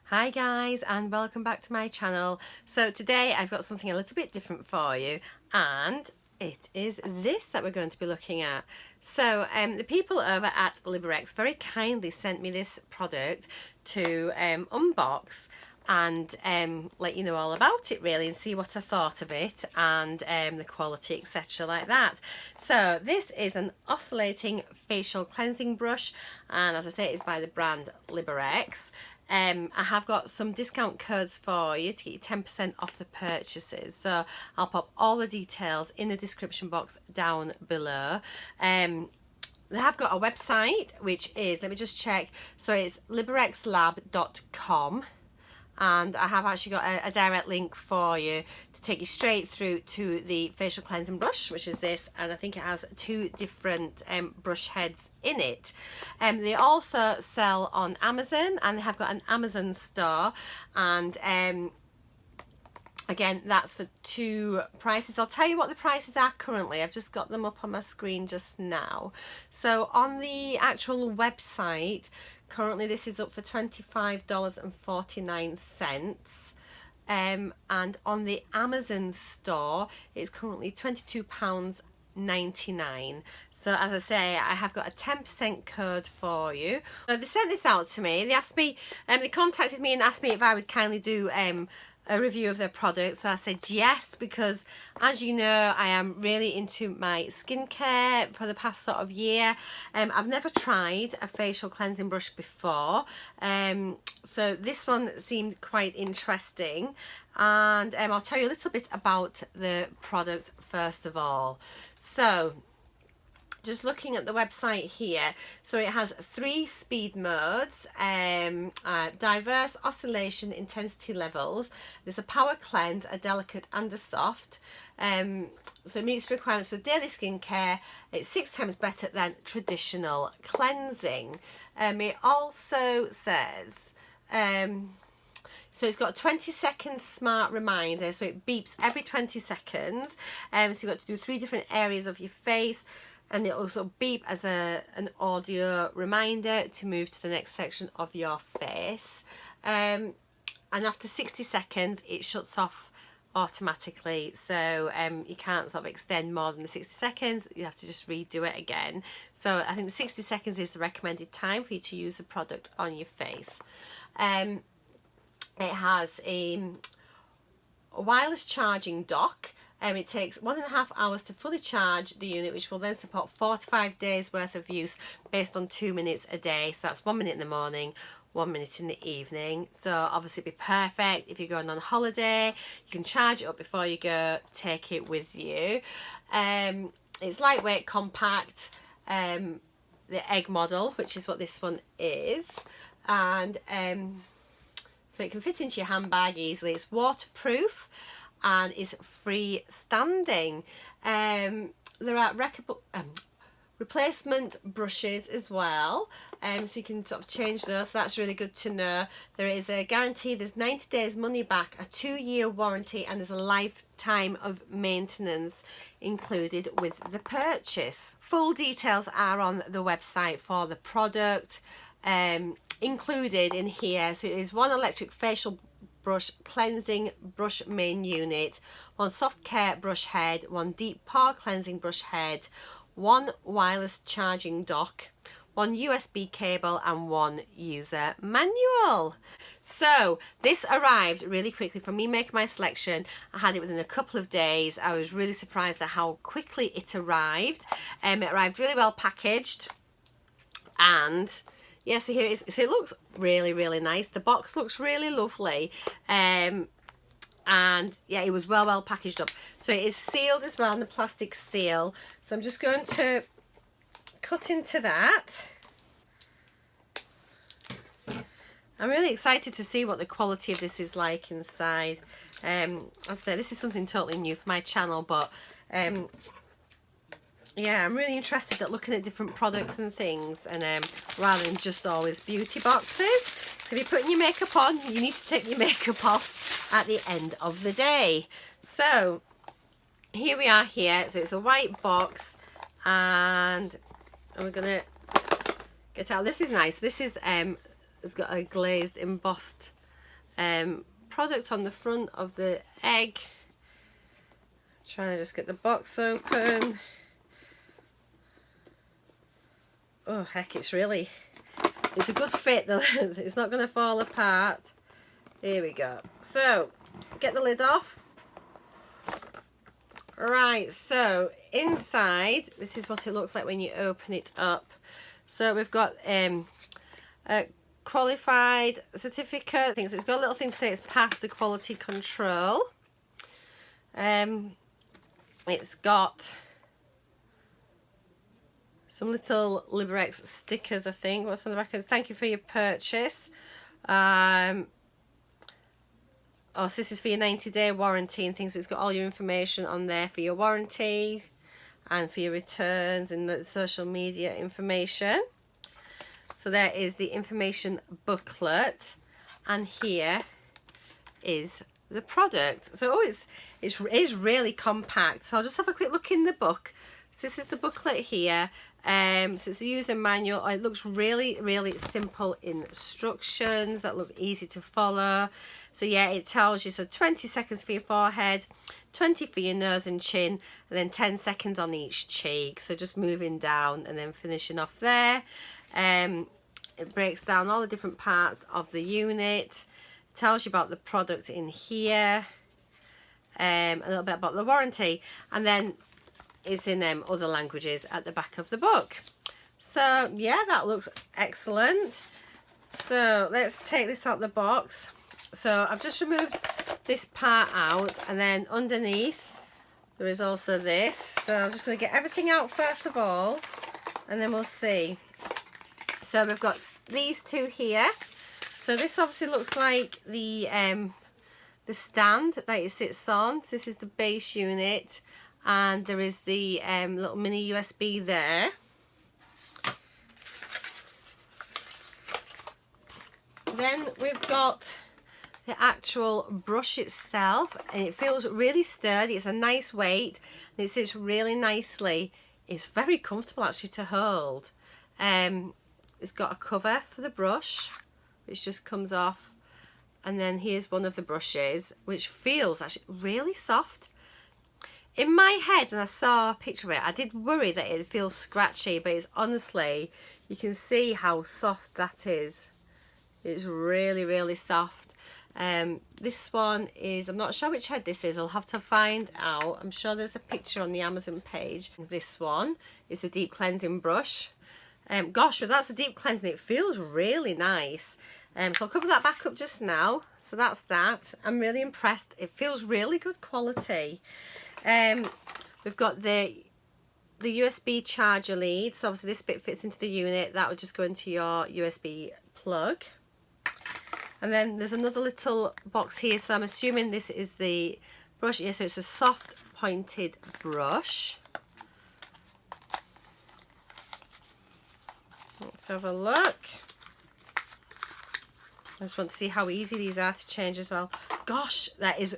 Hi guys, and welcome back to my channel. So today I've got something a little bit different for you, and it is this that we're going to be looking at. So the people over at Liberex very kindly sent me this product to unbox and let you know all about it really, and see what I thought of it and the quality, etc. like that. So this is an oscillating facial cleansing brush, and as I say, it's by the brand Liberex. I have got some discount codes for you to get you 10% off the purchases, so I'll pop all the details in the description box down below. They have got a website, which is, let me just check, so it's liberexlab.com, and I have actually got a direct link for you to take you straight through to the facial cleansing brush, which is this, and I think it has two different brush heads in it. They also sell on Amazon, and they have got an Amazon store, and again, that's for two prices. I'll tell you what the prices are currently. I've just got them up on my screen just now. So on the actual website, currently this is up for $25.49. And on the Amazon store, it's currently £22.99. So as I say, I have got a 10% code for you. So they sent this out to me. They asked me, they contacted me and asked me if I would kindly do a review of their product. So I said yes, because as you know, I am really into my skincare for the past sort of year. I've never tried a facial cleansing brush before, so this one seemed quite interesting, and I'll tell you a little bit about the product first of all. So just looking at the website here, so it has 3 speed modes, diverse oscillation intensity levels. There's a power cleanse, a delicate and a soft. So it meets the requirements for daily skincare. It's 6 times better than traditional cleansing. It also says, so it's got a 20-second smart reminder, so it beeps every 20 seconds. So you've got to do 3 different areas of your face, and it also beep as an audio reminder to move to the next section of your face. And after 60 seconds, it shuts off automatically, so you can't sort of extend more than the 60 seconds. You have to just redo it again. So I think 60 seconds is the recommended time for you to use the product on your face. It has a wireless charging dock. It takes 1.5 hours to fully charge the unit, which will then support 4 to 5 days worth of use based on 2 minutes a day. So that's 1 minute in the morning, 1 minute in the evening. So obviously it'd be perfect if you're going on holiday. You can charge it up before you go, take it with you. It's lightweight, compact, the egg model, which is what this one is, and so it can fit into your handbag easily. It's waterproof and is freestanding. There are replacement brushes as well, so you can sort of change those, so that's really good to know. There is a guarantee, there's 90 days money back, a 2-year warranty, and there's a lifetime of maintenance included with the purchase. Full details are on the website for the product. Included in here, so it is 1 electric facial brush cleansing brush main unit, 1 soft care brush head, 1 deep pore cleansing brush head, 1 wireless charging dock, 1 USB cable, and 1 user manual. So this arrived really quickly from me making my selection. I had it within a couple of days. I was really surprised at how quickly it arrived. It arrived really well packaged, and yeah, so here it is. So it looks really, really nice. The box looks really lovely. And yeah, it was well packaged up. So it is sealed as well, in the plastic seal. So I'm just going to cut into that. I'm really excited to see what the quality of this is like inside. As I say, this is something totally new for my channel, but yeah, I'm really interested at looking at different products and things, and rather than just always beauty boxes. So if you're putting your makeup on, you need to take your makeup off at the end of the day. So here we are here. So it's a white box, and we're going to get out. This is nice. This is it's got a glazed embossed product on the front of the egg. Trying to just get the box open. Oh heck, it's a good fit though. It's not going to fall apart. Here we go. So get the lid off. Right, so inside, this is what it looks like when you open it up. So we've got a qualified certificate thing. So it's got a little thing to say it's passed the quality control. It's got some little Liberex stickers, I think. What's on the back? Thank you for your purchase. Oh, so this is for your 90-day warranty and things. It's got all your information on there for your warranty and for your returns and the social media information. So there is the information booklet, and here is the product. So it is really compact. So I'll just have a quick look in the book. So this is the booklet here. So it's the user manual. It looks really, really simple instructions that look easy to follow. So yeah, it tells you, so 20 seconds for your forehead, 20 for your nose and chin, and then 10 seconds on each cheek. So just moving down and then finishing off there. It breaks down all the different parts of the unit, tells you about the product in here, a little bit about the warranty, and then it's in other languages at the back of the book. So yeah, that looks excellent. So let's take this out of the box. So I've just removed this part out, and then underneath there is also this. So I'm just going to get everything out first of all, and then we'll see. So we've got these two here. So this obviously looks like the stand that it sits on. So this is the base unit, and there is the little mini USB there. Then we've got the actual brush itself, and it feels really sturdy. It's a nice weight, and it sits really nicely. It's very comfortable actually to hold. It's got a cover for the brush, which just comes off, and then here's one of the brushes, which feels actually really soft. In my head, when I saw a picture of it, I did worry that it feels scratchy, but it's honestly, you can see how soft that is. It's really, really soft. This one is, I'm not sure which head this is. I'll have to find out. I'm sure there's a picture on the Amazon page. This one is a deep cleansing brush. Gosh, well, that's a deep cleansing. It feels really nice. So I'll cover that back up just now. So that's that. I'm really impressed. It feels really good quality. We've got the USB charger lead. So obviously this bit fits into the unit. That would just go into your USB plug. And then there's another little box here. So I'm assuming this is the brush here. So it's a soft pointed brush. Let's have a look. I just want to see how easy these are to change as well. Gosh, that is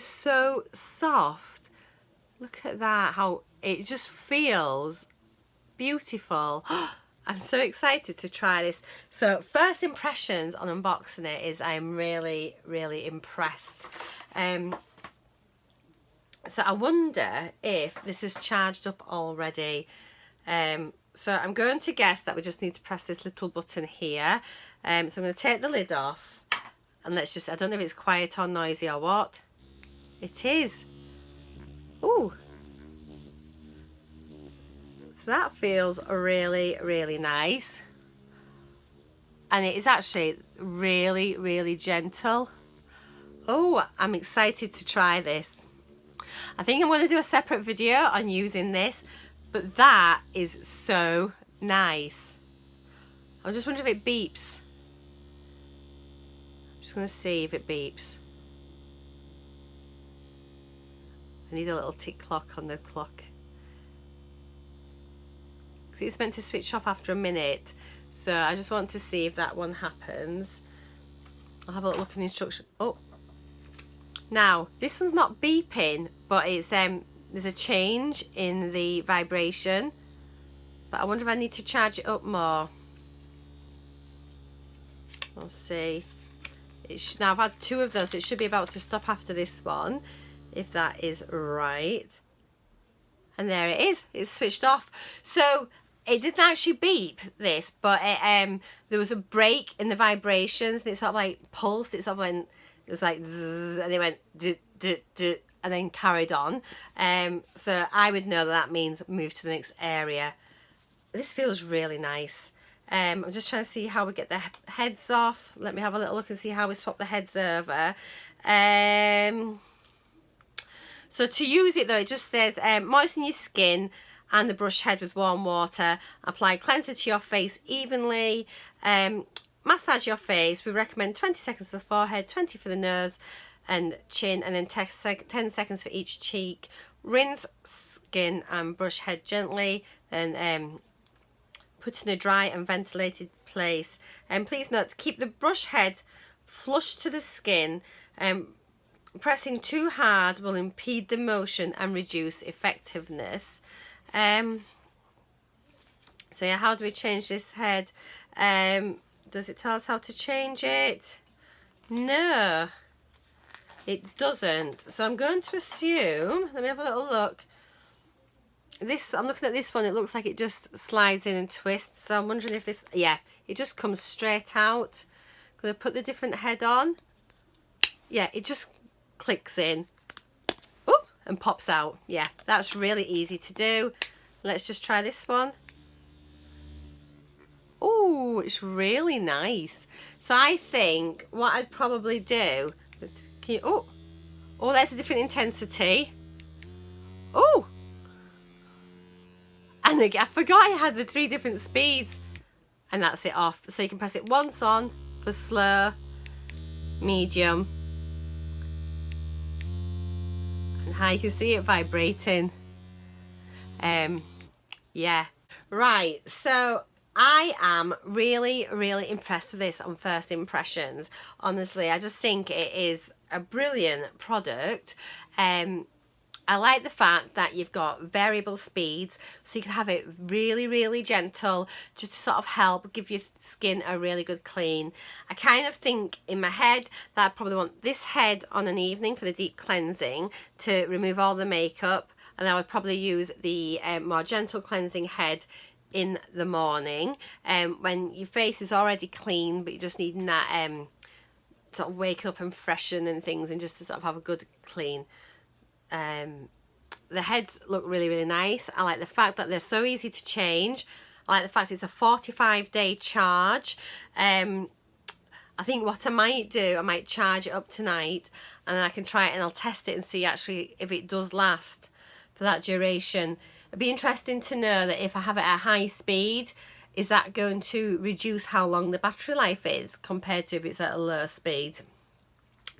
so soft. Look at that, how it just feels beautiful. I'm so excited to try this. So first impressions on unboxing it is I'm really, really impressed. So I wonder if this is charged up already. So I'm going to guess that we just need to press this little button here. So I'm going to take the lid off, and let's just, I don't know if it's quiet or noisy or what. It is. Ooh. So that feels really, really nice. And it is actually really, really gentle. Oh, I'm excited to try this. I think I'm going to do a separate video on using this, but that is so nice. I'm just wondering if it beeps. I'm just going to see if it beeps. I need a little tick clock on the clock. Because it's meant to switch off after a minute. So I just want to see if that one happens. I'll have a look at the instruction. Oh. Now, this one's not beeping, but it's there's a change in the vibration. But I wonder if I need to charge it up more. We'll see. Now I've had 2 of those, so it should be about to stop after this one, if that is right. And there it is, it's switched off. So it didn't actually beep this, but it, there was a break in the vibrations, and it sort of like pulsed. It sort of went, it was like zzz, and it went do do do, and then carried on. So I would know that means move to the next area. This feels really nice. I'm just trying to see how we get the heads off. Let me have a little look and see how we swap the heads over. So to use it though, it just says moisten your skin and the brush head with warm water. Apply cleanser to your face evenly. Massage your face. We recommend 20 seconds for the forehead, 20 for the nose and chin, and then 10 seconds for each cheek. Rinse skin and brush head gently, and put in a dry and ventilated place. And please note to keep the brush head flush to the skin. Pressing too hard will impede the motion and reduce effectiveness. So yeah, how do we change this head? Does it tell us how to change it? No, it doesn't. So I'm going to assume, let me have a little look. I'm looking at this one, it looks like it just slides in and twists. So I'm wondering if this, yeah, it just comes straight out. I'm going to put the different head on. Yeah, it just clicks in. Oop, and pops out. Yeah, that's really easy to do. Let's just try this one. Oh, it's really nice. So I think what I'd probably do, can you, oh, there's a different intensity. Oh, and again, I forgot I had the 3 different speeds, and that's it off. So you can press it once on for slow, medium, and high. You can see it vibrating. Yeah, right. So I am really, really impressed with this on first impressions. Honestly, I just think it is a brilliant product. I like the fact that you've got variable speeds, so you can have it really, really gentle, just to sort of help give your skin a really good clean. I kind of think in my head that I probably want this head on an evening for the deep cleansing to remove all the makeup, and I would probably use the more gentle cleansing head in the morning, when your face is already clean, but you're just needing that sort of wake up and freshen and things, and just to sort of have a good clean. The heads look really, really nice. I like the fact that they're so easy to change. I like the fact it's a 45-day charge. I think what I might do, I might charge it up tonight, and then I can try it and I'll test it and see actually if it does last for that duration. It'd be interesting to know that if I have it at high speed, is that going to reduce how long the battery life is compared to if it's at a low speed.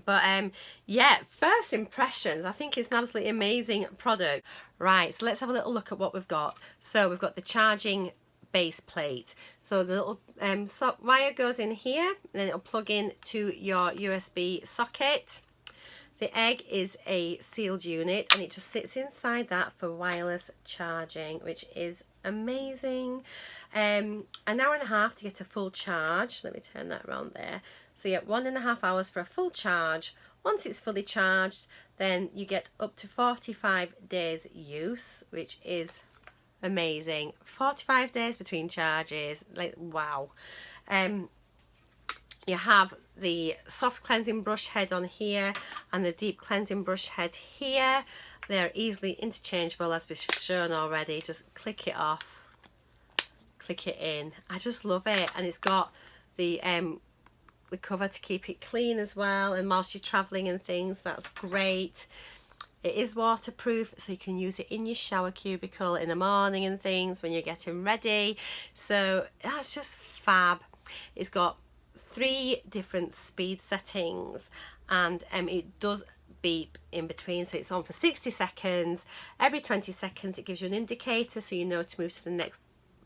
But yeah, first impressions, I think it's an absolutely amazing product. Right, so let's have a little look at what we've got. So we've got the charging base plate. So the little wire goes in here, and then it'll plug in to your USB socket. The egg is a sealed unit, and it just sits inside that for wireless charging, which is amazing. An hour and a half to get a full charge. Let me turn that around there. So you get 1.5 hours for a full charge. Once it's fully charged, then you get up to 45 days use, which is amazing. 45 days between charges, like wow. You have the soft cleansing brush head on here and the deep cleansing brush head here. They're easily interchangeable, as we've shown already. Just click it off, click it in. I just love it, and it's got the cover to keep it clean as well, and whilst you're traveling and things, that's great. It is waterproof, so you can use it in your shower cubicle in the morning and things when you're getting ready. So that's just fab. It's got 3 different speed settings, and it does beep in between, so it's on for 60 seconds. Every 20 seconds it gives you an indicator, so you know to move to the next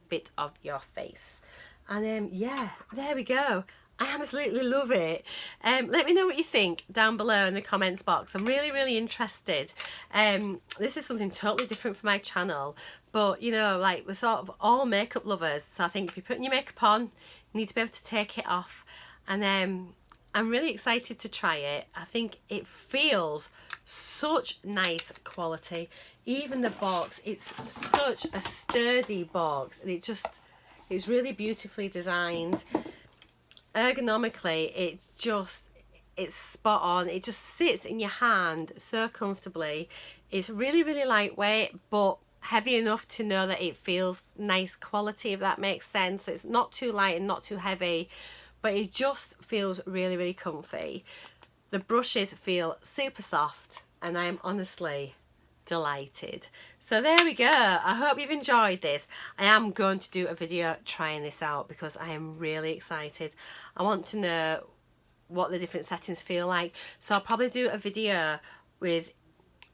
bit of your face. And yeah, there we go. I absolutely love it. Let me know what you think down below in the comments box. I'm really, really interested. This is something totally different for my channel, but you know, like, we're sort of all makeup lovers, so I think if you're putting your makeup on, you need to be able to take it off. And I'm really excited to try it. I think it feels such nice quality. Even the box, it's such a sturdy box, and it's really beautifully designed. Ergonomically, it's spot on. It just sits in your hand so comfortably. It's really, really lightweight, but heavy enough to know that it feels nice quality, if that makes sense. It's not too light and not too heavy, but it just feels really, really comfy. The brushes feel super soft, and I am honestly delighted. So there we go. I hope you've enjoyed this. I am going to do a video trying this out because I am really excited. I want to know what the different settings feel like. So I'll probably do a video with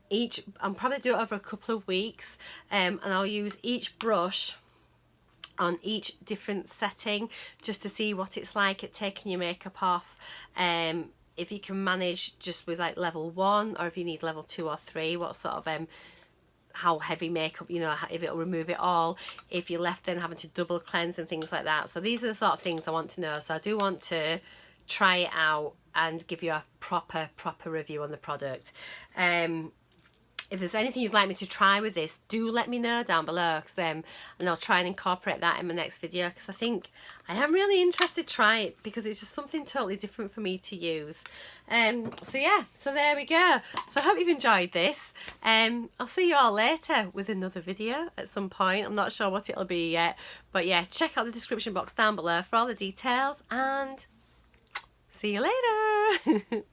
each, I'll probably do it over a couple of weeks, and I'll use each brush on each different setting just to see what it's like at taking your makeup off. If you can manage just with like level 1, or if you need level 2 or 3, what sort of how heavy makeup, you know, if it'll remove it all, if you're left then having to double cleanse and things like that. So these are the sort of things I want to know. So I do want to try it out and give you a proper review on the product. If there's anything you'd like me to try with this, do let me know down below, and I'll try and incorporate that in my next video, because I think I am really interested to try it, because it's just something totally different for me to use. So yeah, so there we go. So I hope you've enjoyed this. I'll see you all later with another video at some point. I'm not sure what it'll be yet, but yeah, check out the description box down below for all the details, and see you later.